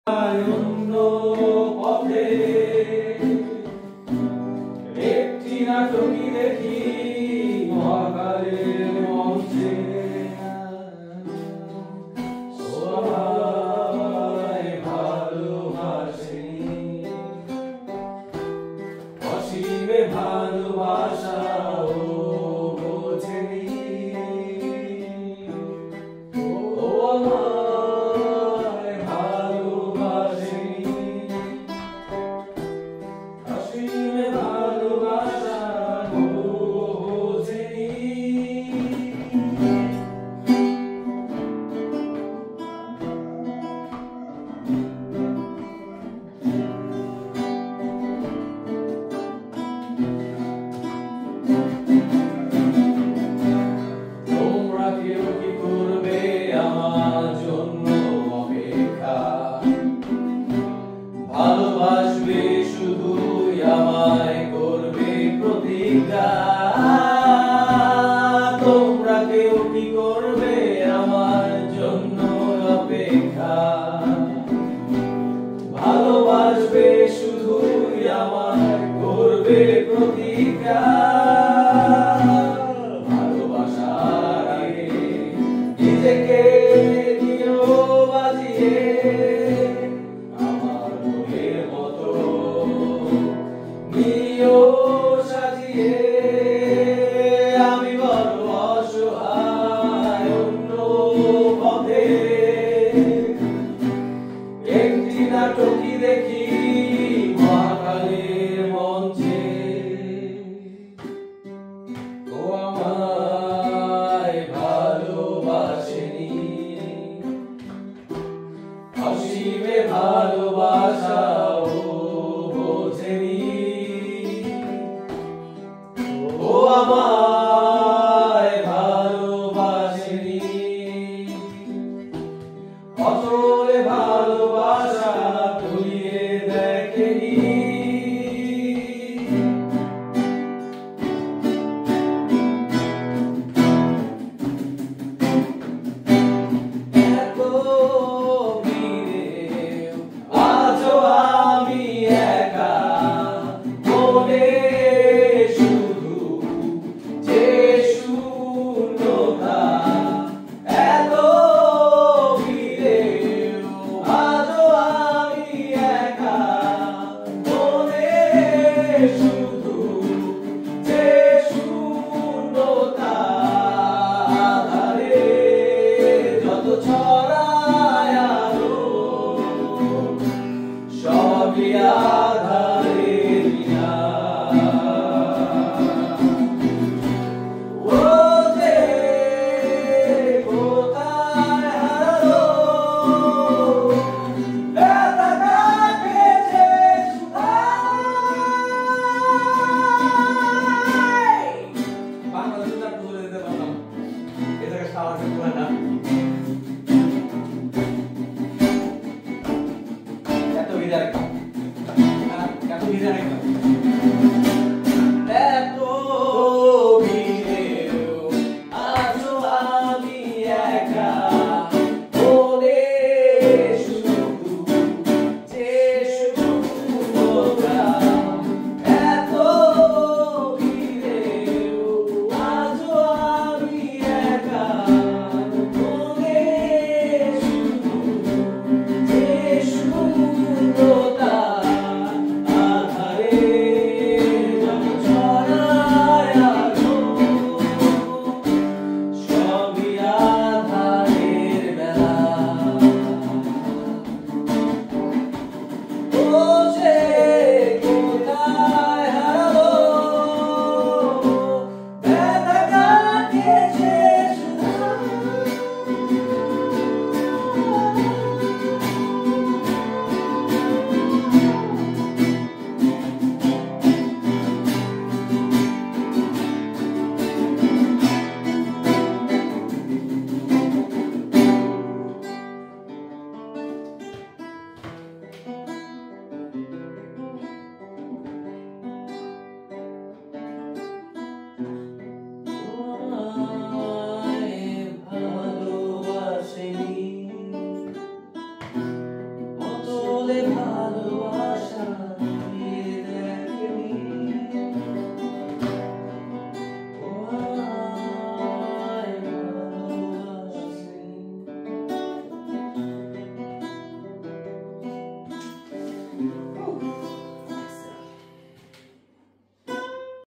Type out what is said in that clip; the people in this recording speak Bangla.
অন্য পথে একটি নাটকই দেখি মহাকালের মঞ্চে সবাই ভালোবাসে অসীমে ভালোবাসা ও বোঝেনি ও আমায় ভালোবাসেনি অসীমে ভালোবাসা ও বোঝেনি তোমরা কেউ কি করবে আমার জন্য অপেক্ষা ভালোবাসবে শুধুই আমায় করবে প্রতিজ্ঞা তোমরা কেউ কি করবে আমার জন্য অপেক্ষা ভালোবাসবে শুধুই আমায় করবে প্রতিজ্ঞা ভালোবাসার আগে নিজেকে দিও বাজিয়ে আমার মনের মতো নিও সাজিয়ে আমি বড় অসহায় অন্য পথে একটি নাটকই দেখি মহাকালের মঞ্চে ও আমায় ভালোবাসেনি অসীমে ভালোবাসা ও বোঝেনি ও আমায় ভালোবাসেনি অতলে ভালোবাসা তুলিয়ে দেখেনি এত ভিড়ে আজও আমি একা মনে শুধু যে শূন্যতা এত ভিড়ে আজও আমি একা মনে শুধু যে শূন্যতা আধারে যত ছড়ায় আলো সবই আধারের বিনা ও যে কোথায় হারালো ব্যথাটাকে যে শুধায় বাংলাদেশে আর তুলে দিতে পারলাম এটাকে সাহায্য করে না এত বিদায় বলে ভাই